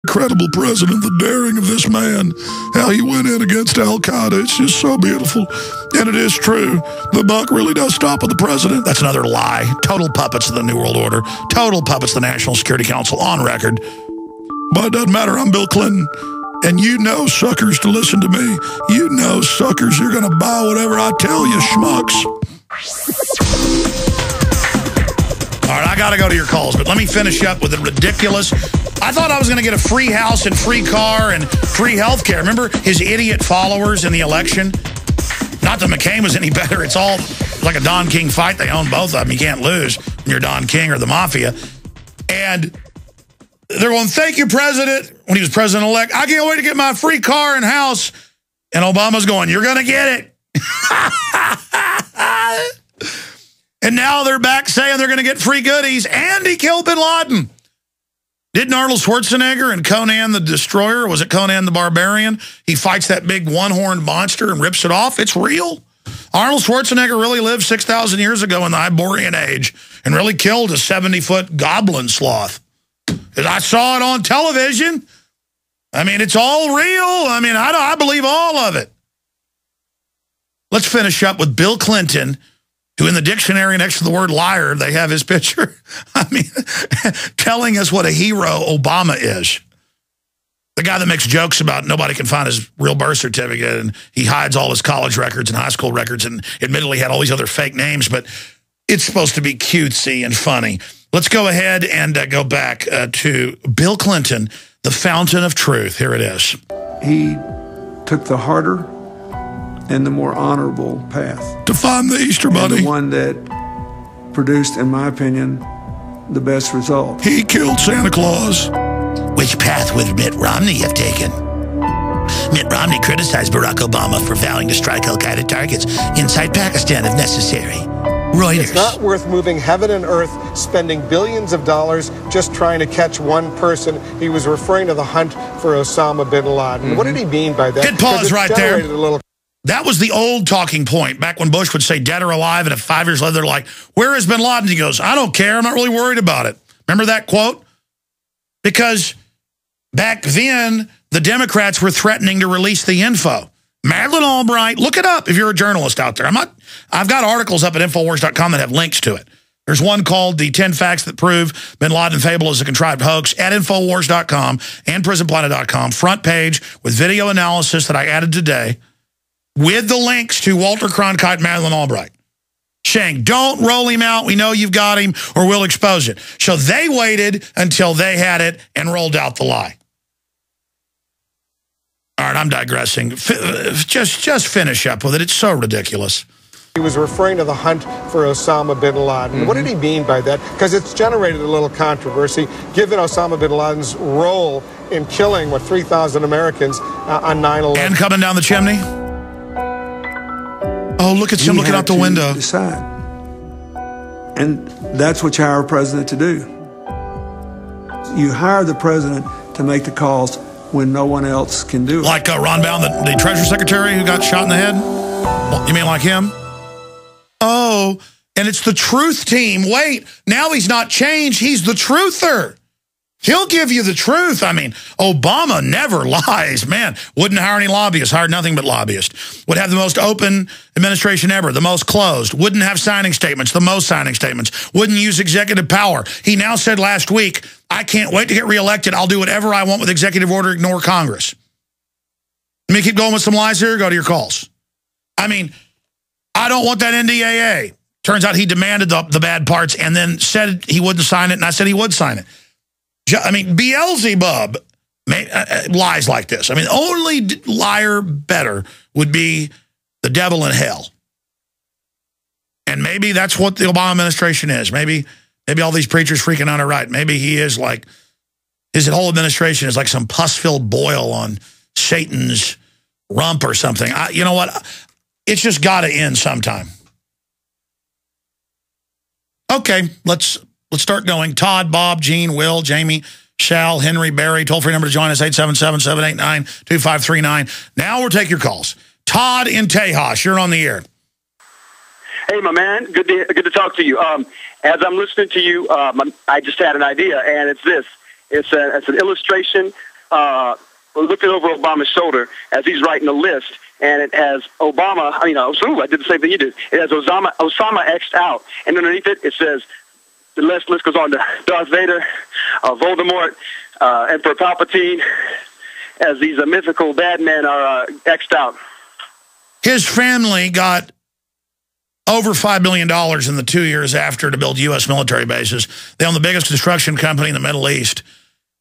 Incredible president, the daring of this man, how he went in against Al-Qaeda. It's just so beautiful. And it is true. The buck really does stop with the president. That's another lie. Total puppets of the New World Order. Total puppets of the National Security Council on record. But it doesn't matter. I'm Bill Clinton. And you know, suckers, to listen to me. You know, suckers, you're going to buy whatever I tell you, schmucks. All right, I got to go to your calls, but let me finish up with the ridiculous. I thought I was going to get a free house and free car and free health care. Remember his idiot followers in the election? Not that McCain was any better. It's all like a Don King fight. They own both of them. You can't lose when you're Don King or the mafia. And they're going, thank you, President. When he was president-elect, I can't wait to get my free car and house. And Obama's going, you're going to get it. And now they're back saying they're going to get free goodies. And he killed bin Laden. Didn't Arnold Schwarzenegger and Conan the Destroyer, or was it Conan the Barbarian? He fights that big one-horned monster and rips it off. It's real. Arnold Schwarzenegger really lived 6,000 years ago in the Iborian age and really killed a 70-foot goblin sloth. And I saw it on television. I mean, it's all real. I mean, I believe all of it. Let's finish up with Bill Clinton, who in the dictionary next to the word liar, they have his picture. I mean, telling us what a hero Obama is. The guy that makes jokes about nobody can find his real birth certificate, and he hides all his college records and high school records, and admittedly had all these other fake names, but it's supposed to be cutesy and funny. Let's go ahead and go back to Bill Clinton, the fountain of truth. Here it is. He took the harder and the more honorable path. To find the Easter Bunny. And the one that produced, in my opinion, the best result. He killed Santa Claus. Which path would Mitt Romney have taken? Mitt Romney criticized Barack Obama for vowing to strike al-Qaeda targets inside Pakistan if necessary. Reuters. It's not worth moving heaven and earth, spending billions of dollars just trying to catch one person. He was referring to the hunt for Osama bin Laden. What did he mean by that? Good pause right there. That was the old talking point, back when Bush would say dead or alive, and if 5 years later they're like, where is bin Laden? He goes, I don't care. I'm not really worried about it. Remember that quote? Because back then, the Democrats were threatening to release the info. Madeleine Albright, look it up if you're a journalist out there. I've got articles up at Infowars.com that have links to it. There's one called The 10 Facts That Prove Bin Laden Fable is a Contrived Hoax at Infowars.com and Prisonplanet.com. Front page with video analysis that I added today, with the links to Walter Cronkite and Madeleine Albright, saying, don't roll him out, we know you've got him, or we'll expose it. So they waited until they had it and rolled out the lie. All right, I'm digressing. Just finish up with it. It's so ridiculous. He was referring to the hunt for Osama bin Laden. What did he mean by that? Because it's generated a little controversy, given Osama bin Laden's role in killing, 3,000 Americans on 9/11. And coming down the chimney? Oh, look at him looking out the window. Decide. And that's what you hire a president to do. You hire the president to make the calls when no one else can do it. Like Ron Brown, the Treasury Secretary who got shot in the head? You mean like him? Oh, and it's the truth team. Wait, now he's not changed. He's the truther. He'll give you the truth. I mean, Obama never lies. Man, wouldn't hire any lobbyists, hired nothing but lobbyists. Would have the most open administration ever, the most closed. Wouldn't have signing statements, the most signing statements. Wouldn't use executive power. He now said last week, I can't wait to get reelected. I'll do whatever I want with executive order, ignore Congress. Let me keep going with some lies here. Go to your calls. I mean, I don't want that NDAA. Turns out he demanded the bad parts and then said he wouldn't sign it, and I said he would sign it. I mean, Beelzebub lies like this. I mean, only liar better would be the devil in hell. And maybe that's what the Obama administration is. Maybe all these preachers freaking out are right. Maybe he is like, his whole administration is like some pus-filled boil on Satan's rump or something. You know what? It's just got to end sometime. Okay, let's start going. Todd, Bob, Gene, Will, Jamie, Shal, Henry, Barry. Toll-free number to join us, 877-789-2539. Now we'll take your calls. Todd in Tejas, you're on the air. Hey, my man. Good to talk to you. As I'm listening to you, I just had an idea, and it's this. It's an illustration looking over Obama's shoulder as he's writing the list, and it has Obama. I did the same thing you did. It has Osama X'd out, and underneath it, it says the list goes on to Darth Vader, Voldemort, Emperor Palpatine, as these mythical bad men are X'd out. His family got over $5 billion in the 2 years after to build U.S. military bases. They own the biggest construction company in the Middle East.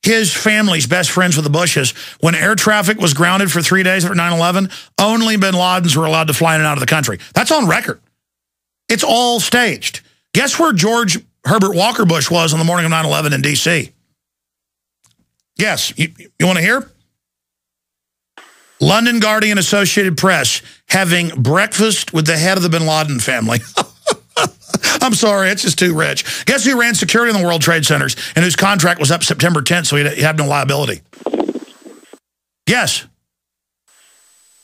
His family's best friends with the Bushes. When air traffic was grounded for 3 days after 9/11, only bin Ladens were allowed to fly in and out of the country. That's on record. It's all staged. Guess where George Herbert Walker Bush was on the morning of 9/11 in D.C.? Yes, you want to hear? London Guardian Associated Press having breakfast with the head of the bin Laden family. I'm sorry, it's just too rich. Guess who ran security in the World Trade Centers and whose contract was up September 10th, so he had no liability? Guess.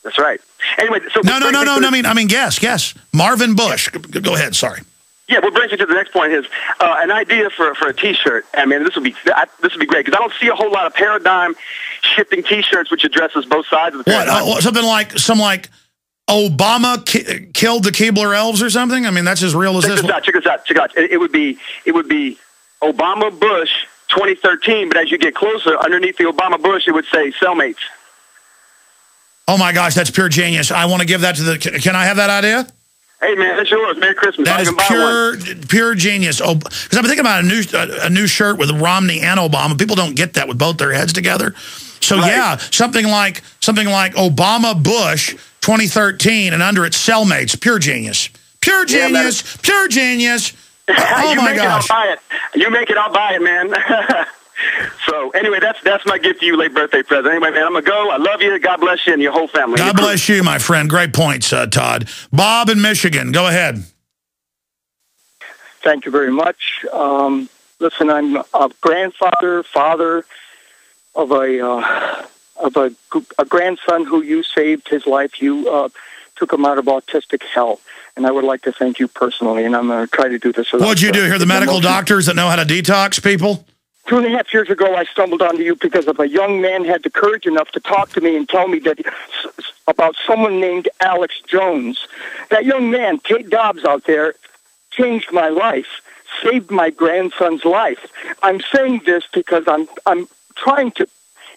That's right. Anyway, so no. I mean, guess. Marvin Bush. Go ahead. Sorry. Yeah, what brings me to the next point is an idea for a T-shirt. I mean, this would be great because I don't see a whole lot of paradigm shifting T-shirts which addresses both sides of the paradigm. What? Something like Obama killed the Keebler elves or something? I mean, that's as real as this. Check this out. It would be Obama Bush 2013, but as you get closer, underneath the Obama Bush, it would say cellmates. Oh my gosh, that's pure genius. I want to give that to the. Can I have that idea? Hey man, that's yours. Merry Christmas. That is pure genius. Because I've been thinking about a new shirt with Romney and Obama. People don't get that with both their heads together. So right. Yeah, something like Obama Bush 2013, and under it cellmates. Pure genius. Pure genius. Yeah, pure genius. Oh my gosh. You make it, I'll buy it, man. So anyway, that's my gift to you, late birthday present. Anyway, man, I'm gonna go. I love you. God bless you and your whole family. God bless you, my friend. Great points, Todd. Bob in Michigan, go ahead. Thank you very much. Listen, I'm a grandfather, father of a grandson who you saved his life. You took him out of autistic hell. And I would like to thank you personally, and I'm going to try to do this. What'd you do here? The medical doctors that know how to detox people? 2.5 years ago, I stumbled onto you because of a young man had the courage enough to talk to me and tell me that about someone named Alex Jones. That young man, Kate Dobbs out there, changed my life, saved my grandson's life. I'm saying this because I'm trying to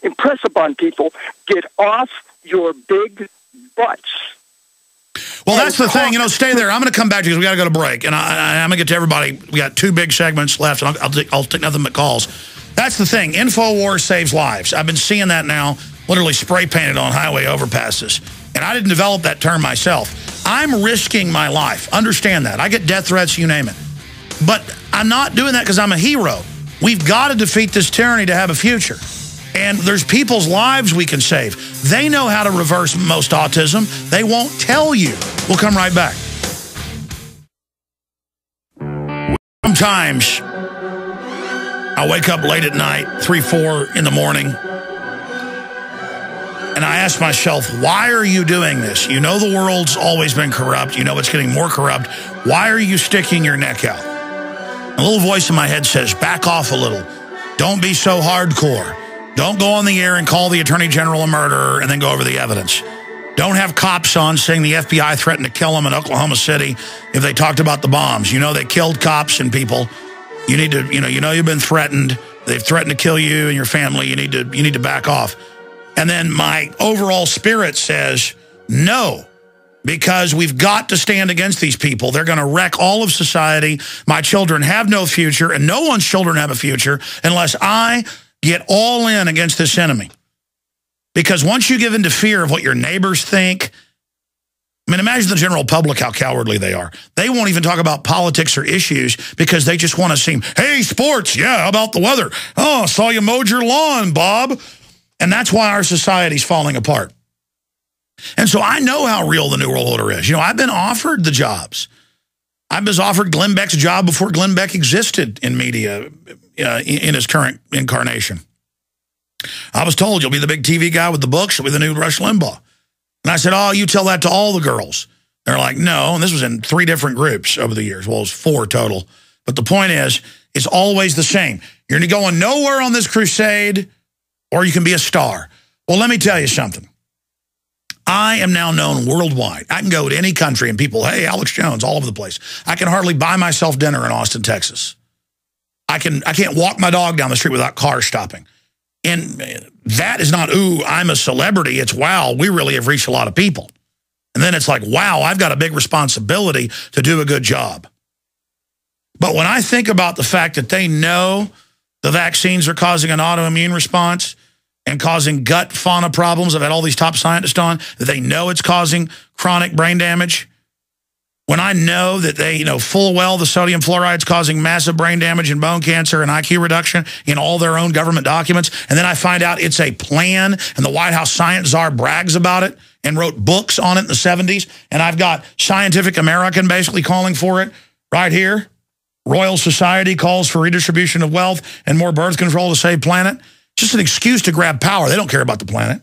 impress upon people, get off your big butts. Well, that's the thing. Stay there. I'm going to come back to you because we got to go to break. And I'm going to get to everybody. We got 2 big segments left, and I'll take nothing but calls. That's the thing. InfoWars saves lives. I've been seeing that now, literally spray painted on highway overpasses. And I didn't develop that term myself. I'm risking my life. Understand that. I get death threats, you name it. But I'm not doing that because I'm a hero. We've got to defeat this tyranny to have a future. And there's people's lives we can save. They know how to reverse most autism. They won't tell you. We'll come right back. Sometimes I wake up late at night, 3, 4 in the morning, and I ask myself, why are you doing this? You know the world's always been corrupt. You know it's getting more corrupt. Why are you sticking your neck out? A little voice in my head says, back off a little. Don't be so hardcore. Don't go on the air and call the Attorney General a murderer and then go over the evidence. Don't have cops on saying the FBI threatened to kill them in Oklahoma City if they talked about the bombs. You know they killed cops and people. You need to, you know you've been threatened. They've threatened to kill you and your family. You need to back off. And then my overall spirit says no, because we've got to stand against these people. They're going to wreck all of society. My children have no future, and no one's children have a future unless I get all in against this enemy. Because once you give into fear of what your neighbors think, I mean, imagine the general public, how cowardly they are. They won't even talk about politics or issues because they just want to seem, hey, sports, yeah, how about the weather? Oh, saw you mowed your lawn, Bob. And that's why our society's falling apart. And so I know how real the New World Order is. I've been offered the jobs. I was offered Glenn Beck's job before Glenn Beck existed in media in his current incarnation. I was told, you'll be the big TV guy with the books. You'll be the new Rush Limbaugh. And I said, oh, you tell that to all the girls. They're like, no. And this was in 3 different groups over the years. Well, it was 4 total. But the point is, it's always the same. You're going nowhere on this crusade. or you can be a star. Well, let me tell you something. I am now known worldwide. I can go to any country and people, hey, Alex Jones, all over the place. I can hardly buy myself dinner in Austin, Texas. I can't walk my dog down the street without cars stopping. And that is not, ooh, I'm a celebrity. It's, wow, we really have reached a lot of people. And then it's like, wow, I've got a big responsibility to do a good job. But when I think about the fact that they know the vaccines are causing an autoimmune response and causing gut fauna problems, I've had all these top scientists on, that they know it's causing chronic brain damage. When I know that they know full well the sodium fluoride is causing massive brain damage and bone cancer and IQ reduction in all their own government documents, and then I find out it's a plan and the White House science czar brags about it and wrote books on it in the 70s, and I've got Scientific American basically calling for it right here. Royal Society calls for redistribution of wealth and more birth control to save planet. Just an excuse to grab power. They don't care about the planet.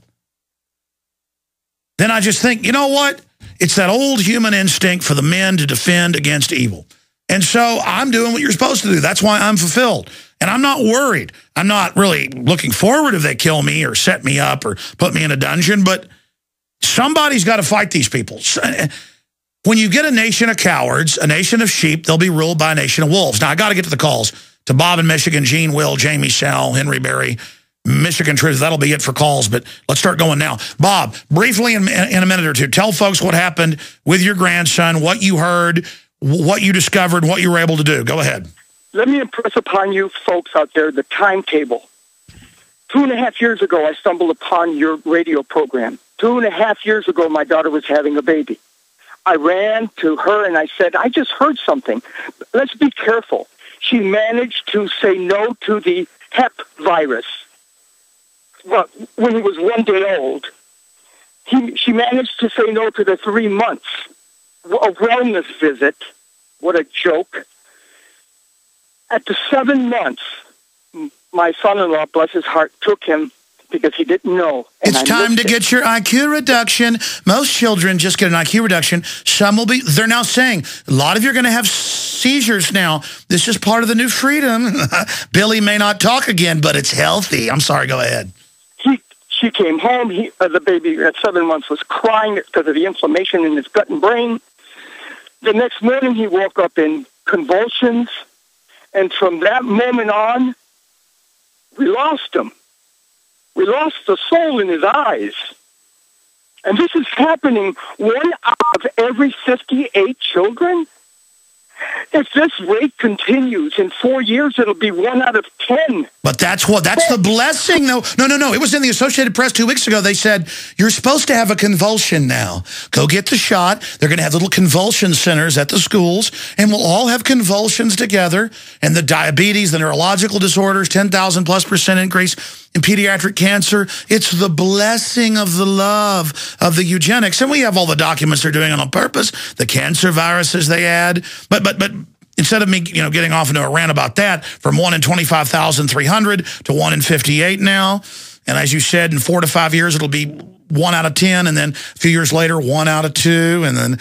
Then I just think, you know what? It's that old human instinct for the men to defend against evil. And so I'm doing what you're supposed to do. That's why I'm fulfilled. And I'm not worried. I'm not really looking forward if they kill me or set me up or put me in a dungeon. But somebody's got to fight these people. When you get a nation of cowards, a nation of sheep, they'll be ruled by a nation of wolves. Now, I got to get to the calls to Bob in Michigan, Gene, Will, Jamie, Sal, Henry Berry, Michigan Truth. That'll be it for calls, but let's start going now. Bob, briefly in a minute or two, tell folks what happened with your grandson, what you heard, what you discovered, what you were able to do. Go ahead. Let me impress upon you folks out there the timetable. 2.5 years ago, I stumbled upon your radio program. 2.5 years ago, my daughter was having a baby. I ran to her and I said, I just heard something. Let's be careful. She managed to say no to the Hep virus. Well, when he was 1 day old, she managed to say no to the 3 months. A wellness visit. What a joke. At the 7 months, my son-in-law, bless his heart, took him because he didn't know. It's time to get your IQ reduction. Most children just get an IQ reduction. Some will be, they're now saying, a lot of you are going to have seizures now. This is part of the new freedom. Billy may not talk again, but it's healthy. I'm sorry, go ahead. She came home. The baby at 7 months was crying because of the inflammation in his gut and brain. The next morning, he woke up in convulsions. And from that moment on, we lost him. We lost the soul in his eyes. And this is happening 1 out of every 58 children. If this rate continues in 4 years, it'll be 1 out of 10. But that's the blessing, though. No. It was in the Associated Press 2 weeks ago. They said, you're supposed to have a convulsion now. Go get the shot. They're going to have little convulsion centers at the schools, and we'll all have convulsions together. And the diabetes, the neurological disorders, 10,000+% increase in pediatric cancer. It's the blessing of the love of the eugenics. And we have all the documents they're doing it on purpose, the cancer viruses they add. But instead of me, getting off into a rant about that, from 1 in 25,300 to 1 in 58 now. And as you said, in 4 to 5 years, it'll be 1 out of 10. And then a few years later, 1 out of 2. And then,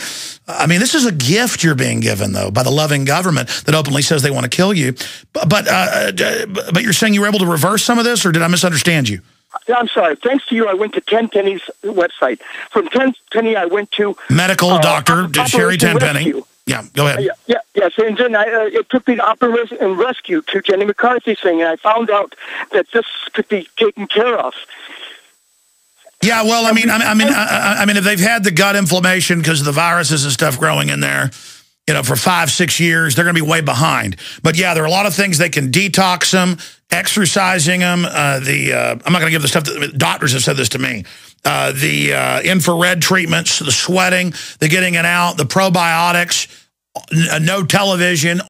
I mean, this is a gift you're being given, though, by the loving government that openly says they want to kill you. But you're saying you were able to reverse some of this, or did I misunderstand you? I'm sorry. Thanks to you, I went to Tenpenny's website. From Tenpenny, I went to medical doctor Sherry Tenpenny. Yeah, go ahead. Yes, and then it took me to Operation Rescue to Jenny McCarthy's thing, and I found out that this could be taken care of. Yeah, well, I mean, if they've had the gut inflammation because of the viruses and stuff growing in there, for 5-6 years, they're going to be way behind. But yeah, there are a lot of things they can detox them, exercising them. I'm not going to give the stuff that doctors have said this to me. The infrared treatments, the sweating, the getting it out, the probiotics, no television,